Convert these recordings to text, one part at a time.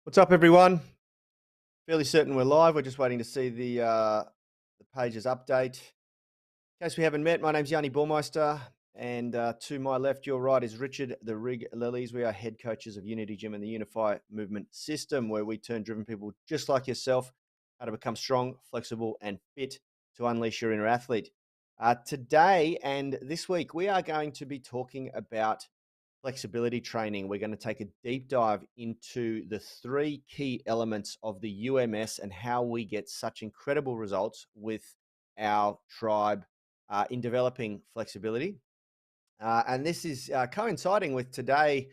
What's up, everyone? Fairly certain we're live. We're just waiting to see the pages update. In case we haven't met, my name's Yanni Baumeister, and to my left, your right, is Richard the Rig Lilies. We are head coaches of Unity Gym and the Unify Movement System, where we turn driven people just like yourself how to become strong, flexible, and fit to unleash your inner athlete. Today and this week, we are going to be talking about flexibility training. We're going to take a deep dive into the three key elements of the UMS and how we get such incredible results with our tribe in developing flexibility. And this is coinciding with today.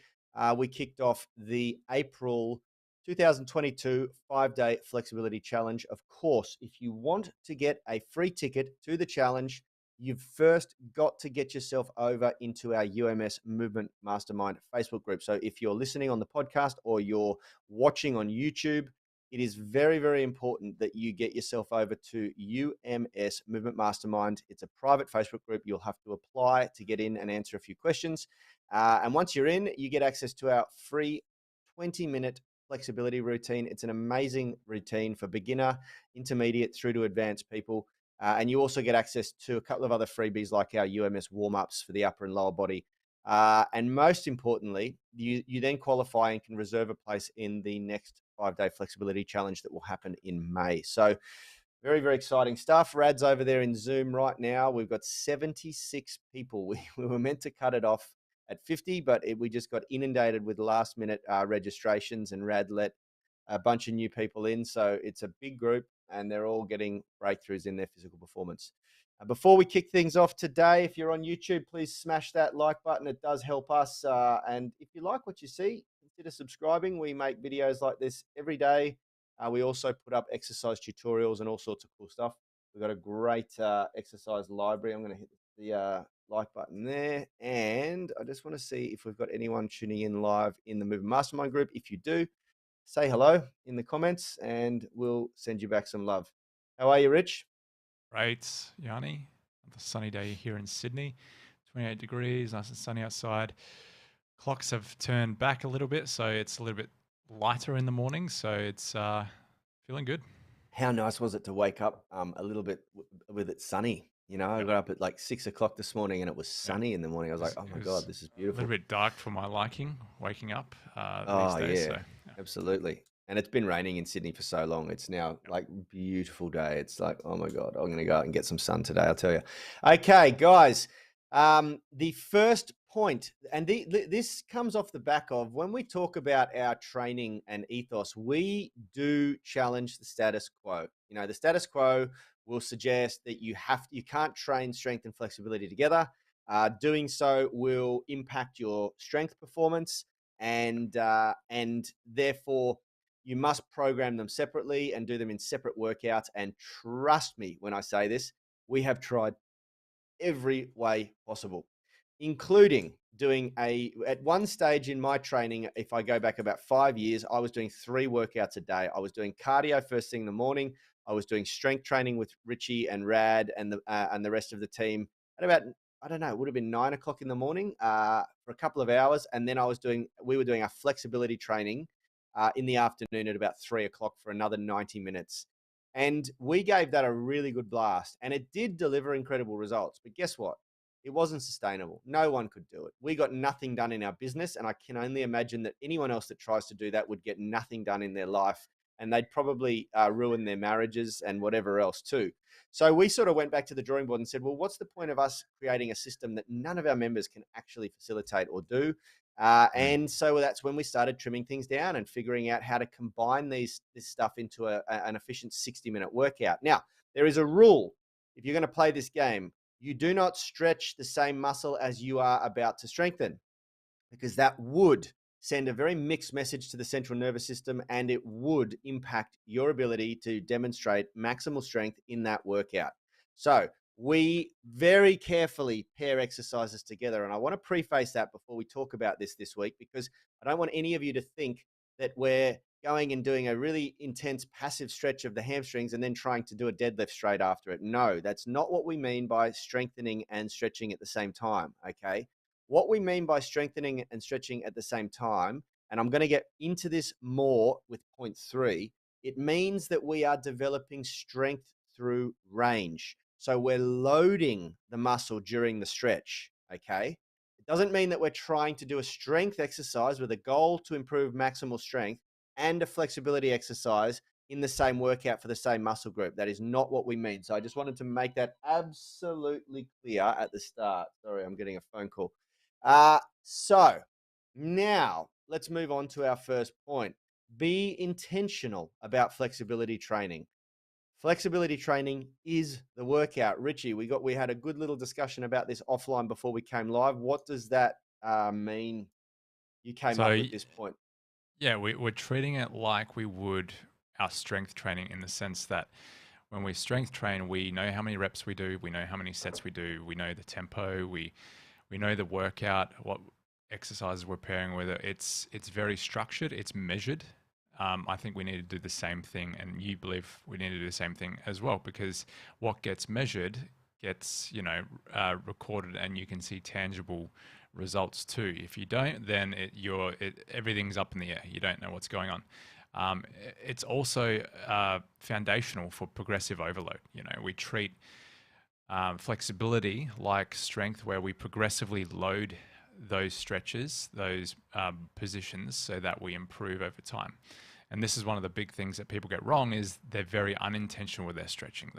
We kicked off the April 2022 5-day flexibility challenge. Of course, if you want to get a free ticket to the challenge, you've first got to get yourself over into our UMS Movement Mastermind Facebook group. So if you're listening on the podcast or you're watching on YouTube, it is very, very important that you get yourself over to UMS Movement Mastermind. It's a private Facebook group. You'll have to apply to get in and answer a few questions. And once you're in, you get access to our free 20-minute flexibility routine. It's an amazing routine for beginner, intermediate, through to advanced people. And you also get access to a couple of other freebies like our UMS warm-ups for the upper and lower body. And most importantly, you then qualify and can reserve a place in the next 5-day flexibility challenge that will happen in May. So very, very exciting stuff. Rad's over there in Zoom right now. We've got 76 people. We were meant to cut it off at 50, but we just got inundated with last minute registrations, and Rad let a bunch of new people in. So it's a big group and they're all getting breakthroughs in their physical performance. Before we kick things off today, if you're on YouTube, please smash that like button. It does help us. And if you like what you see, consider subscribing. We make videos like this every day. We also put up exercise tutorials and all sorts of cool stuff. We've got a great exercise library. I'm going to hit the like button there. And I just want to see if we've got anyone tuning in live in the Movement Mastermind group. If you do, say hello in the comments and we'll send you back some love. How are you, Rich? Right, Yanni. The sunny day here in Sydney, 28 degrees, nice and sunny outside. Clocks have turned back a little bit, so it's a little bit lighter in the morning. So it's feeling good. How nice was it to wake up a little bit with it sunny? You know, I Yep. got up at like 6 o'clock this morning and it was Yeah, sunny in the morning. I was like, oh it my God, was this is a little beautiful. bit dark for my liking, waking up these Oh, days. yeah, So yeah, absolutely. And it's been raining in Sydney for so long. It's now yep. like beautiful day. It's like, oh my God, I'm going to go out and get some sun today, I'll tell you. Okay, guys, the first point, and this comes off the back of when we talk about our training and ethos, we do challenge the status quo. You know, the status quo will suggest that you can't train strength and flexibility together. Doing so will impact your strength performance, and therefore you must program them separately and do them in separate workouts. And trust me when I say this, we have tried every way possible, including doing at one stage in my training, if I go back about 5 years, I was doing 3 workouts a day. I was doing cardio first thing in the morning. I was doing strength training with Richie and Rad and the rest of the team at about, I don't know, it would have been 9 o'clock in the morning for a couple of hours. And then we were doing our flexibility training in the afternoon at about 3 o'clock for another 90 minutes. And we gave that a really good blast, and it did deliver incredible results. But guess what? It wasn't sustainable. No one could do it. We got nothing done in our business, and I can only imagine that anyone else that tries to do that would get nothing done in their life, and they'd probably ruin their marriages and whatever else too. So we sort of went back to the drawing board and said, well, what's the point of us creating a system that none of our members can actually facilitate or do? Mm. And so that's when we started trimming things down and figuring out how to combine this stuff into an efficient 60-minute workout. Now, there is a rule. If you're going to play this game, you do not stretch the same muscle as you are about to strengthen, because that would send a very mixed message to the central nervous system, and it would impact your ability to demonstrate maximal strength in that workout. So we very carefully pair exercises together. And I want to preface that before we talk about this week, because I don't want any of you to think that we're going and doing a really intense passive stretch of the hamstrings and then trying to do a deadlift straight after it. No, that's not what we mean by strengthening and stretching at the same time. Okay. What we mean by strengthening and stretching at the same time, and I'm going to get into this more with point three, it means that we are developing strength through range. So we're loading the muscle during the stretch, okay? It doesn't mean that we're trying to do a strength exercise with a goal to improve maximal strength and a flexibility exercise in the same workout for the same muscle group. That is not what we mean. So I just wanted to make that absolutely clear at the start. Sorry, I'm getting a phone call. So now let's move on to our first point. Be intentional about flexibility training. Flexibility training is the workout. Richie, we had a good little discussion about this offline before we came live. What does that mean? You came So up with this point. yeah, we're treating it like we would our strength training in the sense that when we strength train, we know how many reps we do, we know how many sets we do, we know the tempo, we know the workout, what exercises we're pairing with it. It's very structured, it's measured. I think we need to do the same thing, and you believe we need to do the same thing as well, because what gets measured gets recorded, and you can see tangible results too. If you don't, then everything's up in the air. You don't know what's going on. It's also foundational for progressive overload. We treat flexibility like strength, where we progressively load those stretches, those positions, so that we improve over time. And this is one of the big things that people get wrong, is they're very unintentional with their stretching.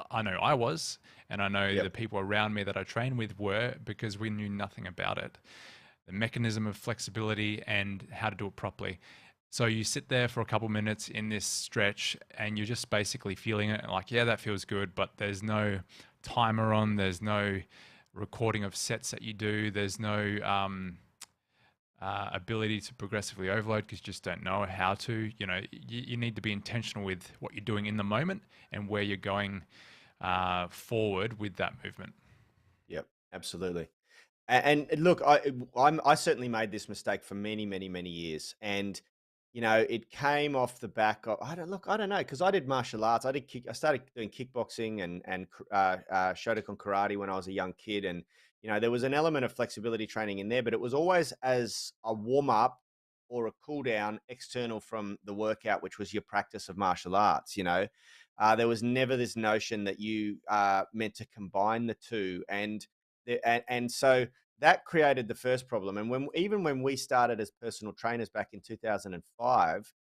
I know I was, and I know Yep. the people around me that I train with were, because we knew nothing about it, the mechanism of flexibility and how to do it properly. So you sit there for a couple minutes in this stretch and you're just basically feeling it like, yeah, that feels good, but there's no timer on, there's no recording of sets that you do, there's no ability to progressively overload because you just don't know how to. You need to be intentional with what you're doing in the moment and where you're going forward with that movement. Yep. Absolutely. And look, I certainly made this mistake for many, many, many years, and it came off the back of I don't know, because I did martial arts. I started doing kickboxing and Shotokan karate when I was a young kid, and there was an element of flexibility training in there, but it was always as a warm up or a cool down external from the workout, which was your practice of martial arts. There was never this notion that you meant to combine the two, and so that created the first problem. And even when we started as personal trainers back in 2005,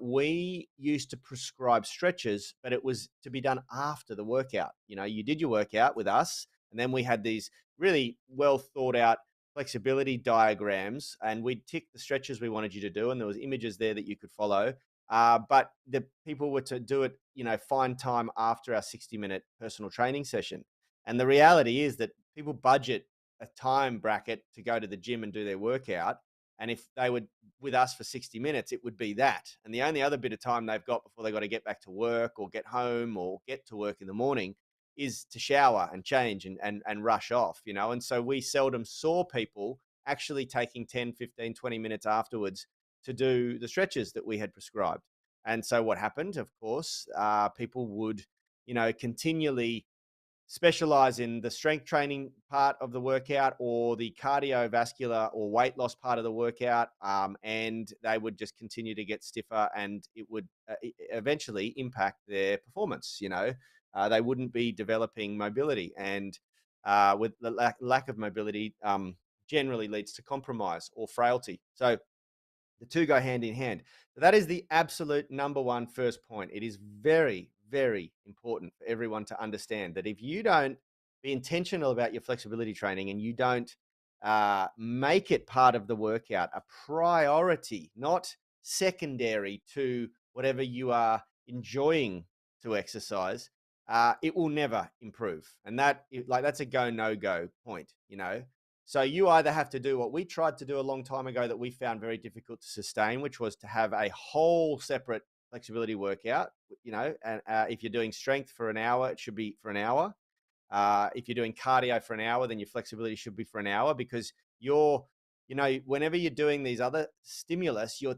we used to prescribe stretches, but it was to be done after the workout. You did your workout with us, and then we had these really well thought out flexibility diagrams, and we'd tick the stretches we wanted you to do, and there was images there that you could follow. But the people were to do it, find time after our 60-minute personal training session. And the reality is that people budget a time bracket to go to the gym and do their workout. And if they were with us for 60 minutes, it would be that. And the only other bit of time they've got before they got to get back to work or get home or get to work in the morning is to shower and change and rush off. And so we seldom saw people actually taking 10, 15, 20 minutes afterwards to do the stretches that we had prescribed. And so what happened, of course, people would, continually specialize in the strength training part of the workout or the cardiovascular or weight loss part of the workout, and they would just continue to get stiffer, and it would eventually impact their performance. They wouldn't be developing mobility, and with the lack of mobility, generally leads to compromise or frailty. So the two go hand in hand. So that is the absolute number one first point. It is very, very important for everyone to understand that if you don't be intentional about your flexibility training and you don't make it part of the workout, a priority, not secondary to whatever you are enjoying to exercise, it will never improve. And that's a go, no go point. So you either have to do what we tried to do a long time ago that we found very difficult to sustain, which was to have a whole separate flexibility workout, and if you're doing strength for an hour, it should be for an hour. If you're doing cardio for an hour, then your flexibility should be for an hour, because whenever you're doing these other stimulus, you're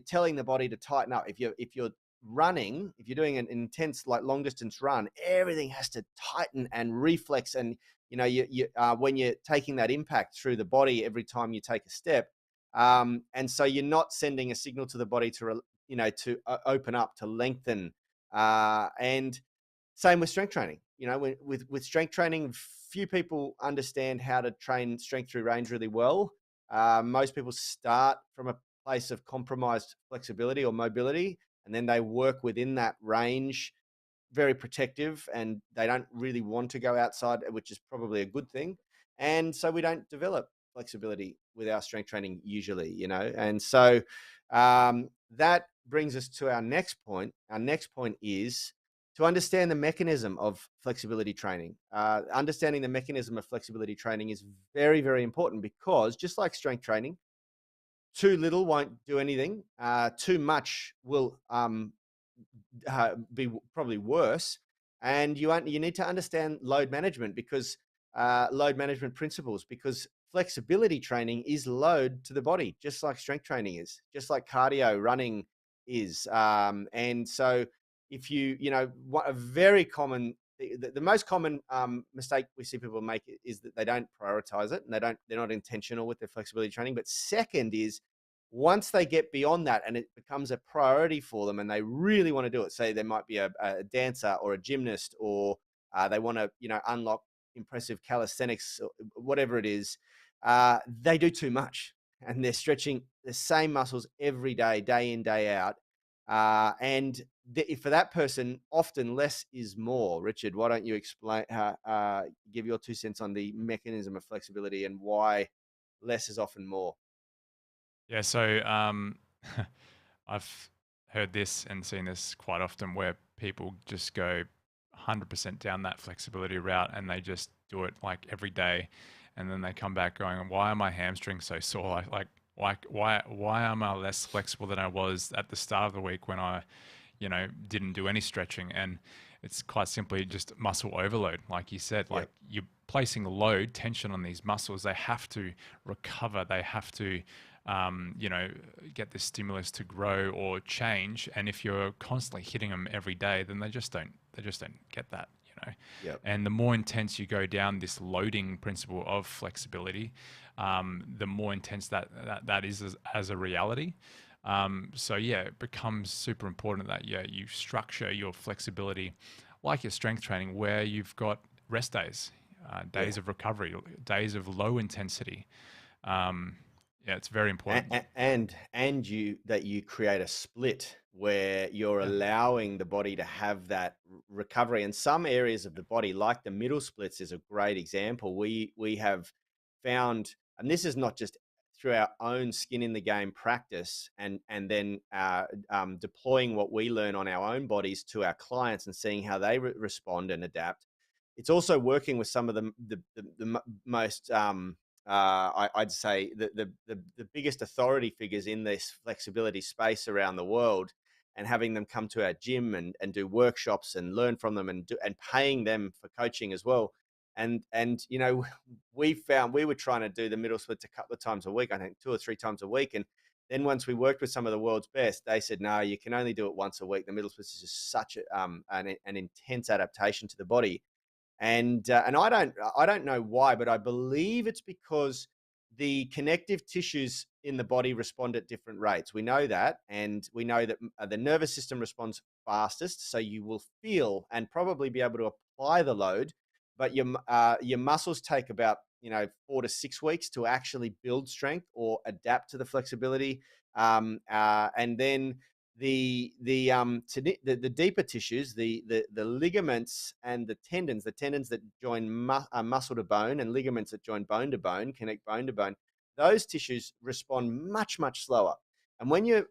telling the body to tighten up. If you're running, if you're doing an intense, like long distance run, everything has to tighten and reflex. And, when you're taking that impact through the body every time you take a step, And so you're not sending a signal to the body to to open up, to lengthen. And same with strength training. With strength training, few people understand how to train strength through range really well. Most people start from a place of compromised flexibility or mobility, and then they work within that range, very protective, and they don't really want to go outside, which is probably a good thing. And so we don't develop flexibility with our strength training usually. And so that brings us to our next point. Our next point is to understand the mechanism of flexibility training. Understanding the mechanism of flexibility training is very, very important, because just like strength training, too little won't do anything. Too much will be probably worse. And you need to understand load management, because load management principles, because flexibility training is load to the body, just like strength training is, just like cardio running is. And so if a very common, the most common mistake we see people make is that they don't prioritize it, and they're not intentional with their flexibility training. But second is, once they get beyond that and it becomes a priority for them and they really want to do it, say they might be a dancer or a gymnast, or they want to unlock impressive calisthenics or whatever it is, they do too much, and they're stretching the same muscles every day in, day out. And for that person, often less is more. Richard, why don't you explain, give your 2 cents on the mechanism of flexibility and why less is often more? Yeah, so I've heard this and seen this quite often where people just go 100% down that flexibility route and they just do it like every day, and then they come back going, "Why are my hamstrings so sore? Why am I less flexible than I was at the start of the week when I, didn't do any stretching?" And it's quite simply just muscle overload, like you said. Like Yep. you're placing load, tension on these muscles. They have to recover. They have to you know, get this stimulus to grow or change. And if you're constantly hitting them every day, then they just don't get that, you know. Yep. And the more intense you go down this loading principle of flexibility, the more intense that is as a reality. So yeah, it becomes super important that you structure your flexibility like your strength training, where you've got rest days, Yeah. days of recovery, days of low intensity. Um, yeah, it's very important. And you create a split where you're Yeah. allowing the body to have that recovery. And some areas of the body, like the middle splits, is a great example. We have found, and this is not just through our own skin in the game practice, and then deploying what we learn on our own bodies to our clients and seeing how they respond and adapt. It's also working with some of the most I'd say the biggest authority figures in this flexibility space around the world, and having them come to our gym and do workshops and learn from them, and paying them for coaching as well. And we found we were trying to do the middle splits a couple of times a week, I think 2 or 3 times a week. And then once we worked with some of the world's best, they said, no, you can only do it once a week. The middle splits is just such an intense adaptation to the body. And I don't know why, but I believe it's because the connective tissues in the body respond at different rates. We know that, and we know that the nervous system responds fastest, so you will feel and probably be able to apply the load, but your muscles take about 4 to 6 weeks to actually build strength or adapt to the flexibility, and then the deeper tissues, the ligaments and the tendons that join muscle to bone, and ligaments that join bone to bone, connect bone to bone, those tissues respond much slower. And when you're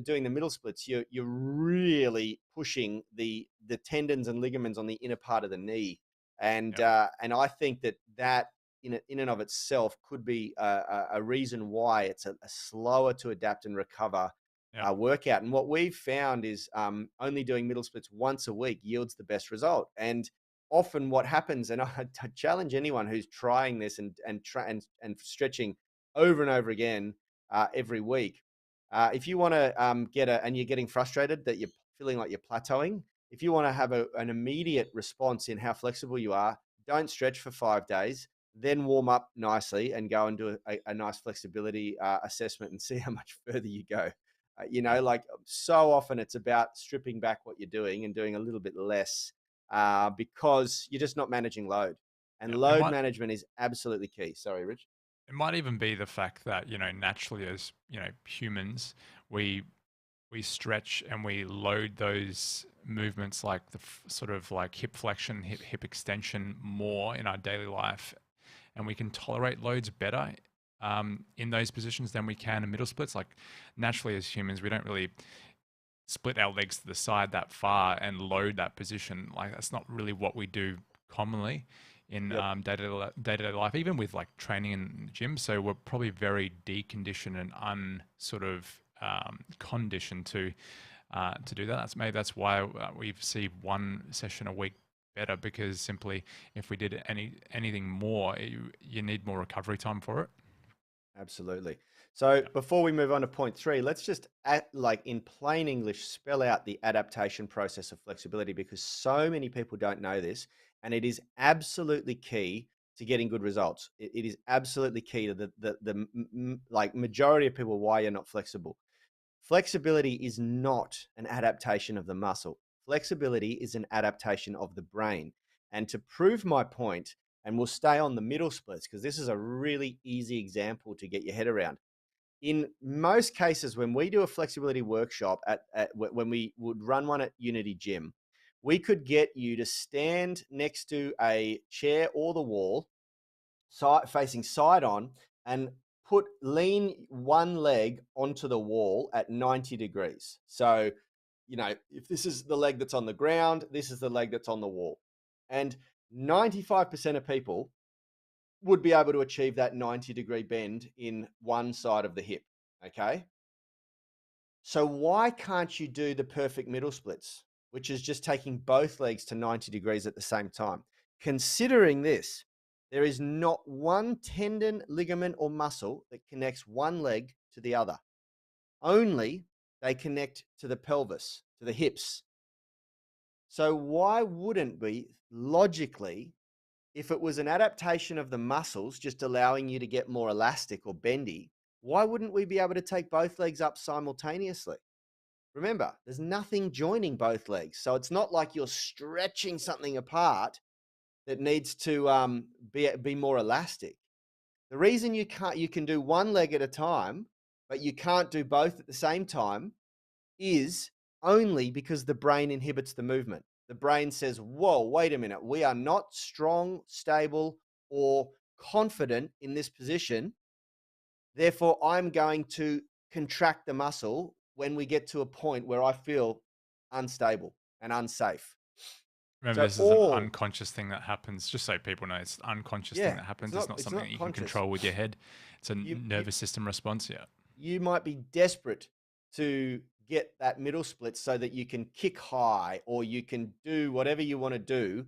doing the middle splits, you're really pushing the tendons and ligaments on the inner part of the knee, and Yeah. and I think that in and of itself could be a reason why it's a slower to adapt and recover Yeah. workout. And what we've found is only doing middle splits once a week yields the best result. And often what happens, and I challenge anyone who's trying this and stretching over and over again every week. If you want to and you're getting frustrated that you're feeling like you're plateauing, if you want to have an immediate response in how flexible you are, don't stretch for 5 days. then warm up nicely and go and do a nice flexibility assessment and see how much further you go. Like so often it's about stripping back what you're doing and doing a little bit less because you're just not managing load. And Yeah, load management is absolutely key. Sorry, Rich. it might even be the fact that, naturally as, humans, we we stretch and we load those movements like the sort of like hip flexion, hip extension more in our daily life, and we can tolerate loads better in those positions than we can in middle splits. Like naturally as humans, we don't really split our legs to the side that far and load that position. Like that's not really what we do commonly in Yep. day-to-day life, even with like training in the gym. So we're probably very deconditioned and sort of conditioned to do that. That's why we see one session a week better, because simply if we did anything more, you need more recovery time for it. Absolutely. So Yeah. before we move on to point three, let's just like in plain English, spell out the adaptation process of flexibility, because so many people don't know this, and it is absolutely key to getting good results. It is absolutely key to like majority of people why you're not flexible. Flexibility is not an adaptation of the muscle. Flexibility is an adaptation of the brain. And to prove my point, and we'll stay on the middle splits because this is a really easy example to get your head around. In most cases, when we do a flexibility workshop when we would run one at Unity Gym, we could get you to stand next to a chair or the wall, facing side on, and lean one leg onto the wall at 90 degrees. So, if this is the leg that's on the ground, this is the leg that's on the wall. And 95% of people would be able to achieve that 90-degree bend in one side of the hip. Okay. So, why can't you do the perfect middle splits, which is just taking both legs to 90 degrees at the same time? Considering this, there is not one tendon, ligament, or muscle that connects one leg to the other. Only they connect to the pelvis, to the hips. So, why wouldn't we logically, if it was an adaptation of the muscles, just allowing you to get more elastic or bendy, why wouldn't we be able to take both legs up simultaneously? Remember, there's nothing joining both legs. So it's not like you're stretching something apart that needs to be more elastic. The reason you can do one leg at a time, but you can't do both at the same time, is only because the brain inhibits the movement. The brain says, whoa, wait a minute. We are not strong, stable, or confident in this position. Therefore, I'm going to contract the muscle when we get to a point where I feel unstable and unsafe. Remember, So this is an all, unconscious thing that happens. Just so people know, it's an unconscious thing yeah, that happens. It's not it's something that not you can conscious. control with your head. It's a You you nervous system response. Yeah. you might be desperate to get that middle split so that you can kick high or you can do whatever you want to do.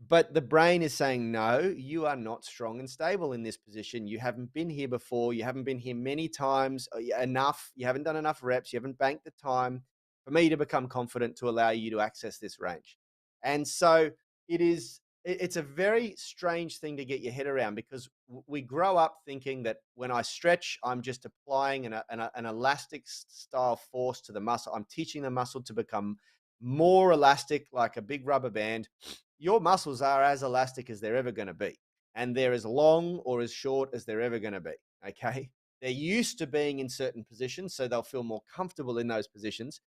But the brain is saying, no, you are not strong and stable in this position. You haven't been here before. You haven't been here many times enough. You haven't done enough reps. You haven't banked the time for me to become confident to allow you to access this range. And so it's a very strange thing to get your head around, because we grow up thinking that when I stretch, I'm just applying an elastic style force to the muscle. I'm teaching the muscle to become more elastic, like a big rubber band. Your muscles are as elastic as they're ever going to be, and they're as long or as short as they're ever going to be. Okay. They're used to being in certain positions, so they'll feel more comfortable in those positions.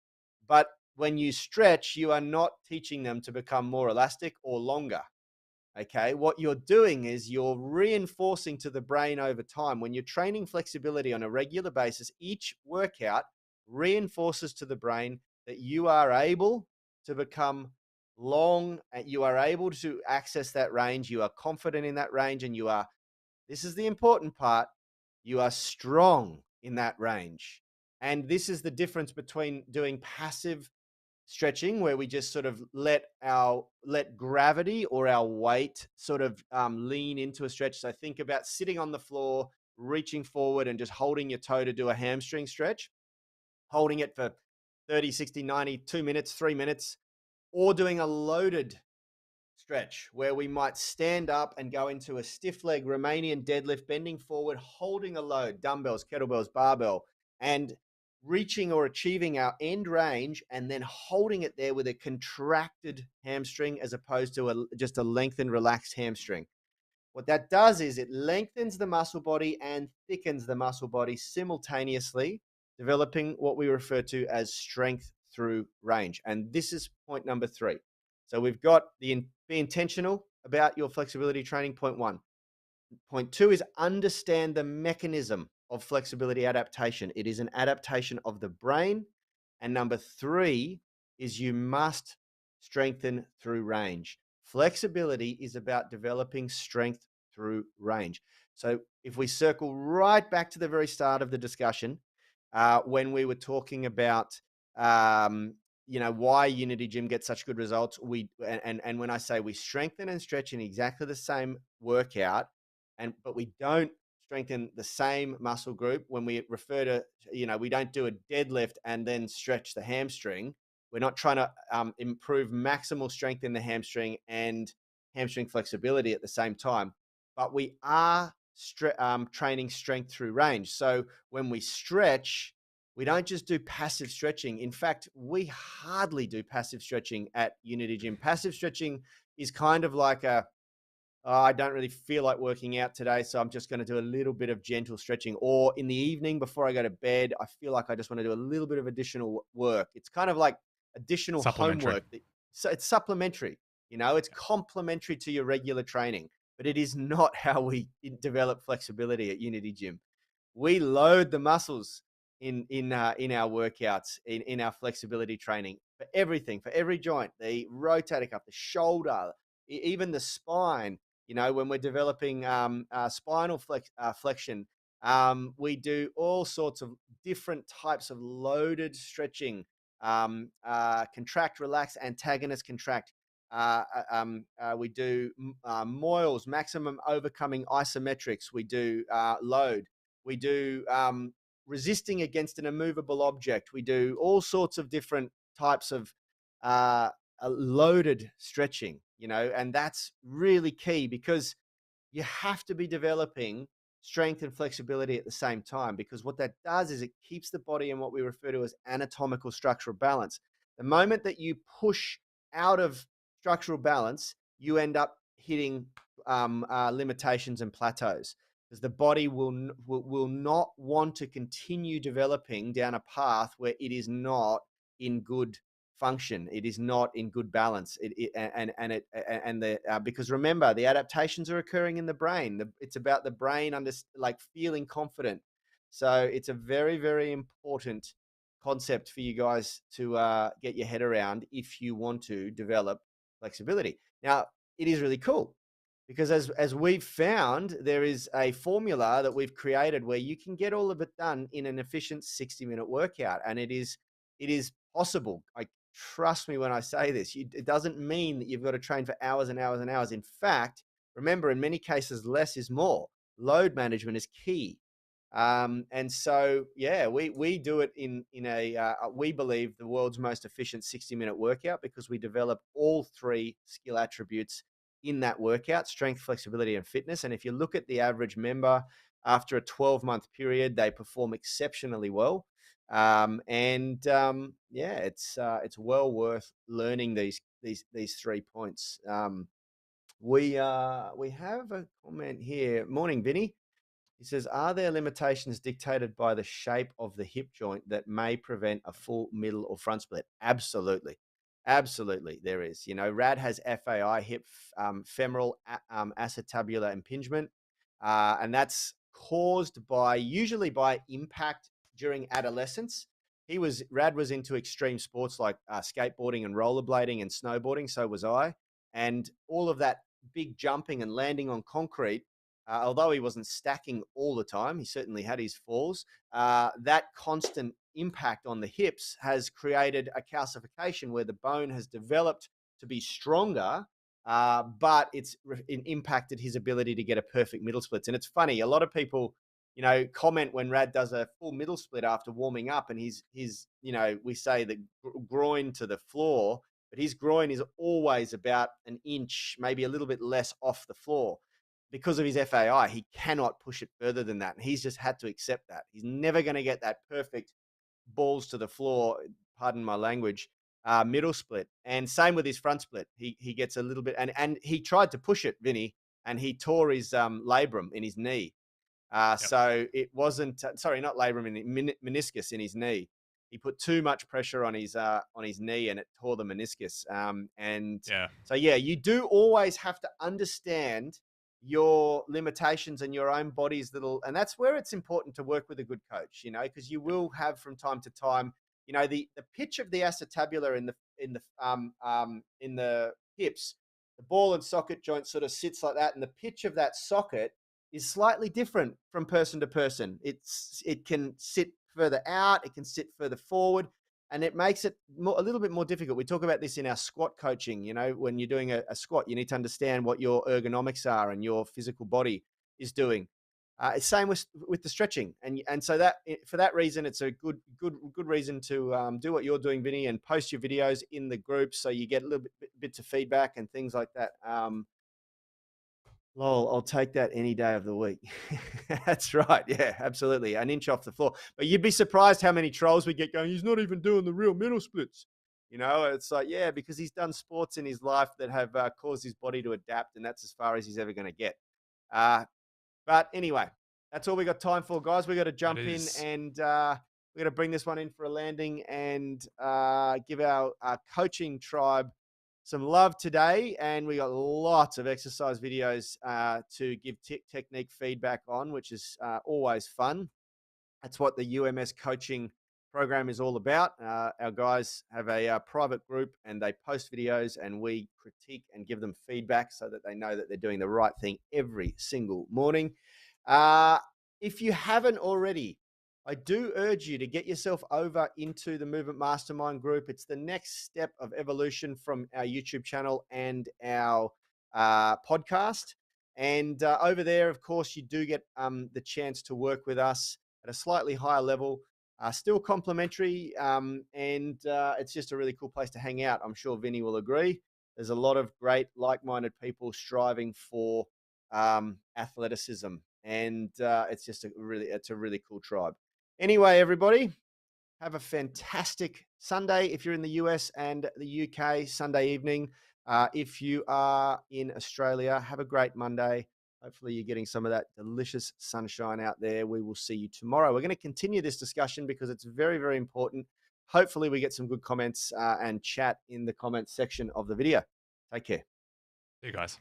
But when you stretch, you are not teaching them to become more elastic or longer. Okay. What you're doing is you're reinforcing to the brain over time. When you're training flexibility on a regular basis, each workout reinforces to the brain that you are able to become long and you are able to access that range. You are confident in that range, and this is the important part, you are strong in that range. And this is the difference between doing passive stretching, where we just sort of let gravity or our weight sort of lean into a stretch. So think about sitting on the floor, reaching forward and just holding your toe to do a hamstring stretch, holding it for 30, 60, 90, 2 minutes, 3 minutes, or doing a loaded stretch where we might stand up and go into a stiff leg Romanian deadlift, bending forward, holding a load, dumbbells, kettlebells, barbell, and reaching or achieving our end range and then holding it there with a contracted hamstring as opposed to just a lengthened, relaxed hamstring. What that does is it lengthens the muscle body and thickens the muscle body simultaneously, developing what we refer to as strength through range. And this is point number 3. So we've got be intentional about your flexibility training, point 1. Point 2 is understand the mechanism of flexibility adaptation. It is an adaptation of the brain. And number 3 is you must strengthen through range. Flexibility is about developing strength through range. So if we circle right back to the very start of the discussion, when we were talking about why Unity Gym gets such good results, and when I say we strengthen and stretch in exactly the same workout, but we don't strengthen the same muscle group. When we refer to, we don't do a deadlift and then stretch the hamstring. We're not trying to improve maximal strength in the hamstring and hamstring flexibility at the same time, but we are training strength through range. So when we stretch, we don't just do passive stretching. In fact, we hardly do passive stretching at Unity Gym. Passive stretching is kind of like I don't really feel like working out today, so I'm just going to do a little bit of gentle stretching. Or in the evening before I go to bed, I feel like I just want to do a little bit of additional work. It's kind of like additional Supplementary. homework. So it's supplementary, it's complementary to your regular training, but it is not how we develop flexibility at Unity Gym. We load the muscles in our workouts, in our flexibility training, for everything, for every joint, the rotator cuff, the shoulder, even the spine. When we're developing spinal flexion, we do all sorts of different types of loaded stretching, contract, relax, antagonist, contract. We do moils, maximum overcoming isometrics. We do load. We do resisting against an immovable object. We do all sorts of different types of loaded stretching, and that's really key because you have to be developing strength and flexibility at the same time, because what that does is it keeps the body in what we refer to as anatomical structural balance. The moment that you push out of structural balance, you end up hitting limitations and plateaus, because the body will not want to continue developing down a path where it is not in good function. It is not in good balance. Because remember, the adaptations are occurring in the brain. It's about the brain feeling confident. So it's a very, very important concept for you guys to get your head around if you want to develop flexibility. Now, it is really cool because as we've found, there is a formula that we've created where you can get all of it done in an efficient 60-minute workout, and it is possible. Trust me when I say this. It doesn't mean that you've got to train for hours and hours and hours. In fact, remember, in many cases, less is more. Load management is key. And so, yeah, we do it in we believe, the world's most efficient 60-minute workout, because we develop all 3 skill attributes in that workout: strength, flexibility, and fitness. And if you look at the average member, after a 12-month period, they perform exceptionally well. Yeah, it's well worth learning these 3 points. We have a comment here. Morning, Vinny. He says, are there limitations dictated by the shape of the hip joint that may prevent a full middle or front split? Absolutely. Absolutely, there is. Rad has FAI, hip femoral acetabular impingement, and that's caused usually by impact during adolescence. Rad was into extreme sports like skateboarding and rollerblading and snowboarding. So was I. And all of that big jumping and landing on concrete, although he wasn't stacking all the time, he certainly had his falls. That constant impact on the hips has created a calcification where the bone has developed to be stronger, but it's impacted his ability to get a perfect middle splits. And it's funny, a lot of people, comment when Rad does a full middle split after warming up, and we say the groin to the floor, but his groin is always about an inch, maybe a little bit less off the floor. Because of his FAI, he cannot push it further than that. And he's just had to accept that. He's never going to get that perfect balls to the floor, pardon my language, middle split. And same with his front split. He gets a little bit, and he tried to push it, Vinny, and he tore his labrum in his knee. Yep. So it wasn't sorry, not labrum, meniscus in his knee. He put too much pressure on his knee, and it tore the meniscus. And Yeah. so yeah, you do always have to understand your limitations and your own body's little, and that's where it's important to work with a good coach, because you will have from time to time, the pitch of the acetabular in the hips, the ball and socket joint sort of sits like that, and the pitch of that socket is slightly different from person to person. It can sit further out, it can sit further forward, and it makes it a little bit more difficult. We talk about this in our squat coaching. When you're doing a squat, you need to understand what your ergonomics are and your physical body is doing. It's same with the stretching, and so that for that reason, it's a good reason to do what you're doing, Vinny, and post your videos in the group so you get a little bits of feedback and things like that. Lol, I'll take that any day of the week. That's right. Yeah, absolutely. An inch off the floor. But you'd be surprised how many trolls we get going, he's not even doing the real middle splits. It's like, yeah, because he's done sports in his life that have caused his body to adapt, and that's as far as he's ever going to get. Uh, but anyway, that's all we got time for, guys. We got to That jump in, is. and we got to bring this one in for a landing and give our coaching tribe some love today. And we got lots of exercise videos to give technique feedback on, which is always fun. That's what the UMS coaching program is all about. Our guys have a private group, and they post videos, and we critique and give them feedback so that they know that they're doing the right thing every single morning. Uh, if you haven't already, I do urge you to get yourself over into the Movement Mastermind group. It's the next step of evolution from our YouTube channel and our podcast. And over there, of course, you do get the chance to work with us at a slightly higher level, still complimentary, and it's just a really cool place to hang out. I'm sure Vinny will agree. There's a lot of great, like-minded people striving for athleticism, and it's a really cool tribe. Anyway, everybody, have a fantastic Sunday if you're in the US and the UK, Sunday evening. If you are in Australia, have a great Monday. Hopefully, you're getting some of that delicious sunshine out there. We will see you tomorrow. We're going to continue this discussion because it's very, very important. Hopefully, we get some good comments and chat in the comments section of the video. Take care. See you guys.